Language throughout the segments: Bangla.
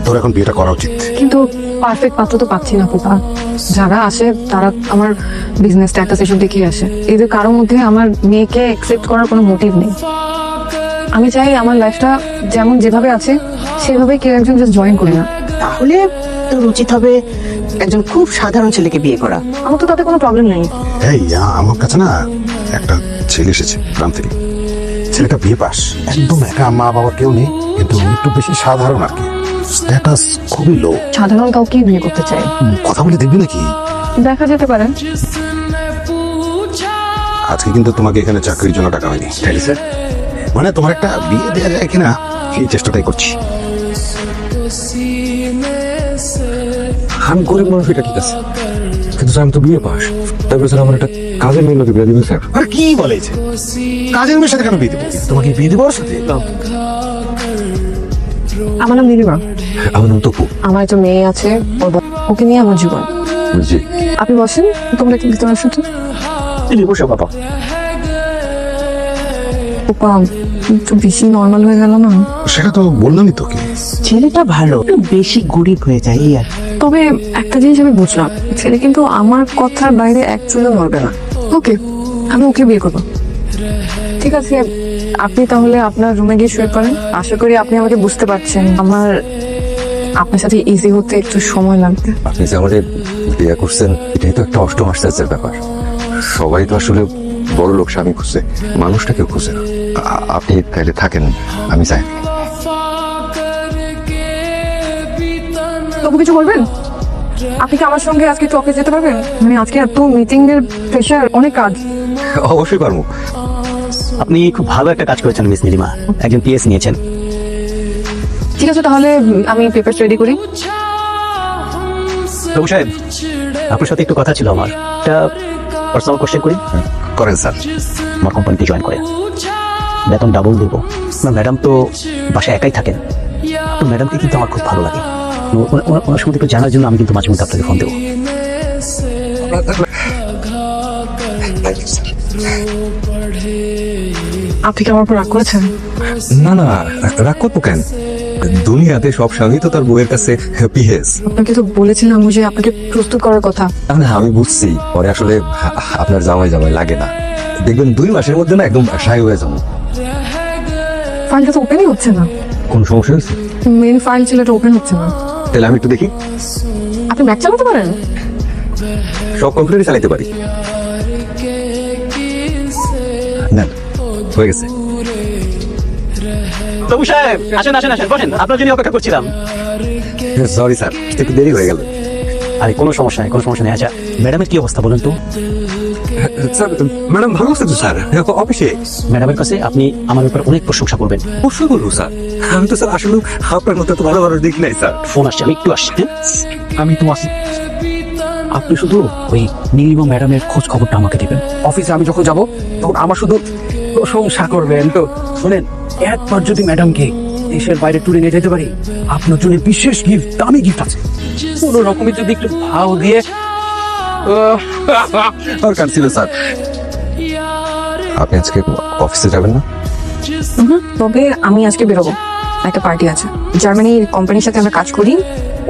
তোর এখন বিয়েটা করা উচিত। কিন্তু পারফেক্ট পাত্র তো পাচ্ছি না পুপা। যারা আসে তারা আমার বিজনেস স্ট্যাটাস এসব দেখে আসে। এদের কারোর মধ্যে আমার মেয়েকে অ্যাকসেপ্ট করার কোনো মোটিভ নেই। আমি চাই আমার লাইফটা যেমন যেভাবে আছে সেভাবে কেউ একজন জাস্ট জয়েন করি না। তাহলে তোর উচিত হবে একজন খুব সাধারণ ছেলেকে বিয়ে করা। আমার তো তাতে কোনো প্রবলেম নেই। এই আমার কাছে না একটা ছেলে এসেছে গ্রাম থেকে। ছেলেটা বিয়ে পাস, একদম একা, মা বাবা কেউ নেই, কিন্তু একটু বেশি সাধারণ আর কি, স্ট্যাটাস খুবই লো। সাধারণ কাউকে বিয়ে করতে চাই। কথা বলে দেখবি নাকি? দেখা যেতে পারে। আজকে কিন্তু তোমাকে এখানে চাকরির জন্য টাকা হয়নি, স্যার। মানে তোমার একটা বিয়ে দেওয়া যায় কিনা এই চেষ্টাটাই করছি। আমি গরিব মানুষ, এটা ঠিক আছে, কিন্তু স্যার আমি তো বিয়ে পাস। তারপরে স্যার আমার একটা কাজের মেয়ে লোকে বিয়ে দিবেন স্যার। আর কি বলেছে? কাজের মেয়ের সাথে কেন বিয়ে দেবো? তোমাকে বিয়ে দেবো ওর সাথে? আমার নাম নীলিমা। আমার নাম তপু। আমার একটা মেয়ে আছে, ওকে নিয়ে আমার জীবন। জি। আপনি বসেন, তোমরা কি ভিতরে আসো তো। বসে বাবা। পুপা একটু বেশি নর্মাল হয়ে গেল না? সেটা তো বললামই তোকে। ছেলেটা ভালো, একটু বেশি গরিব হয়ে যায় এই আর কি। তবে একটা জিনিস আমি বুঝলাম, ছেলে কিন্তু আমার কথার বাইরে অ্যাকচুয়ালি মরবে না। ওকে, আমি ওকে বিয়ে করবো। ঠিক আছে, আপনি তাহলে আপনার রুমে গিয়ে শুয়ে পড়েন। আশা করি আপনি আমাকে বুঝতে পারছেন। আমার আপনার সাথে ইজি হতে একটু সময় লাগবে। আপনি যে আমাদের বিয়ে করছেন, এটাই তো একটা অষ্টম আশ্চর্যের ব্যাপার। সবাই তো আসলে বড় লোক স্বামী খুঁজছে, মানুষটা কেউ খুঁজে না। আপনি তাহলে থাকেন, আমি চাই। তবু কিছু বলবেন? আপনি কি আমার সঙ্গে আজকে একটু অফিস যেতে পারবেন? মানে আজকে এত মিটিং এর প্রেশার, অনেক কাজ। অবশ্যই পারবো। আপনি খুব ভালো একটা কাজ করেছেন মিস নীলিমা, একজন পিএস নিয়েছেন। ঠিক আছে, তাহলে আমি পেপারস রেডি করি। প্রভু সাহেব, আপনার সাথে একটু কথা ছিল আমার। একটা পার্সোনাল কোশ্চেন করি। করেন স্যার। আমার কোম্পানিতে জয়েন করে বেতন ডাবল দেবো। আপনার ম্যাডাম তো বাসায় একাই থাকেন, তো ম্যাডামকে কিন্তু আমার খুব ভালো লাগে। ওনার সঙ্গে একটু জানার জন্য আমি কিন্তু মাঝে মধ্যে আপনাকে ফোন দেবো। আপনি কি আমার উপর রাগ করেছেন? না না, রাগ করবো কেন? দুনিয়াতে সব স্বামী তো তার বউয়ের কাছে পিএস। আপনাকে তো বলেছিলাম যে আপনাকে প্রস্তুত করার কথা। না আমি বুঝছি, পরে আসলে আপনার জামাই জামাই লাগে না। দেখবেন 2 মাসের মধ্যে না একদম সাই হয়ে যাবো। ফাইলটা তো ওপেনই হচ্ছে না। কোন সমস্যা হয়েছে? মেন ফাইল ছিল, এটা ওপেন হচ্ছে না। তাহলে আমি একটু দেখি। আপনি ম্যাক চালাতে পারেন? সব কম্পিউটারই চালাতে পারি। না, হয়ে গেছে। প্রভু সাহেব, আসেন আসেন আসেন, বসেন, আপনার জন্য অপেক্ষা করছিলাম। সরি স্যার, একটু দেরি হয়ে গেল। আরে কোনো সমস্যা নেই, কোনো সমস্যা নেই। আচ্ছা, ম্যাডামের কি অবস্থা বলেন তো? স্যার ম্যাডাম ভালো আছে তো স্যার, অফিসে। ম্যাডামের কাছে আপনি আমার ব্যাপারে অনেক প্রশংসা করবেন। অবশ্যই বলবো স্যার। আমি তো স্যার আসলে আপনার মতো তো ভালো ভালো দেখি নাই স্যার। ফোন আসছে, আমি একটু আসছি। আমি তো আসি। আপনি শুধু ওই নীলিমা ম্যাডামের খোঁজ খবরটা আমাকে দিবেন। অফিসে আমি যখন যাব তখন আমার শুধু প্রশংসা করবেন। তো শুনেন, একবার যদি ম্যাডামকে দেশের বাইরে ট্যুরে নিয়ে যেতে পারি, আপনার জন্য বিশেষ গিফট, দামি গিফট আছে। কোনো রকমের যদি একটু ভাও দিয়ে। দরকার ছিল স্যার। আপনি আজকে অফিসে যাবেন না? তবে আমি আজকে বেরোবো, একটা পার্টি আছে। জার্মানির কোম্পানির সাথে আমরা কাজ করি।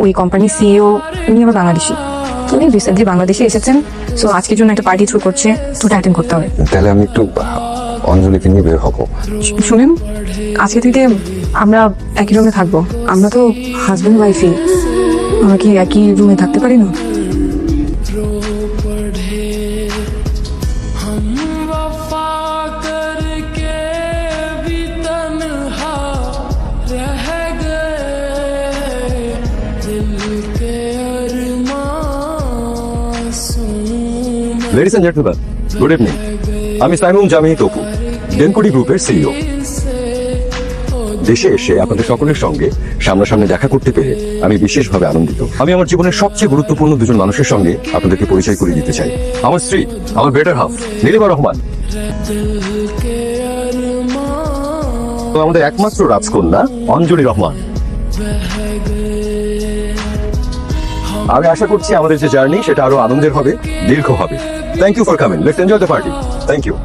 ওই কোম্পানির সিইও উনি আমার বাংলাদেশি, উনি রিসেন্টলি বাংলাদেশে এসেছেন। সো আজকের জন্য একটা পার্টি থ্রু করছে, তো অ্যাটেন্ড করতে হবে। তাহলে আমি একটু অঞ্জলিকে নিয়ে বের হবো। শুনেন, আজকে থেকে আমরা একই রুমে থাকবো। আমরা তো হাজব্যান্ড ওয়াইফই, আমরা কি একই রুমে থাকতে পারি না? Ladies and gentlemen, good evening. আমি সাইমন জামি তপু, ডেনকুডি গ্রুপের সিইও। দেশে এসে আপনাদের সকলের সঙ্গে সামনাসামনি দেখা করতে পেরে আমি বিশেষভাবে আনন্দিত। আমি আমার জীবনের সবচেয়ে গুরুত্বপূর্ণ 2জন মানুষের সঙ্গে আপনাদেরকে পরিচয় করিয়ে দিতে চাই। আমার স্ত্রী, আমার বেটার হাফ নীলিমা রহমান, তো আমাদের একমাত্র রাজকন্যা অঞ্জলি রহমান। আমি আশা করছি আমাদের যে জার্নি সেটা আরো আনন্দের হবে, দীর্ঘ হবে। Thank you for coming, let's enjoy the party. Thank you.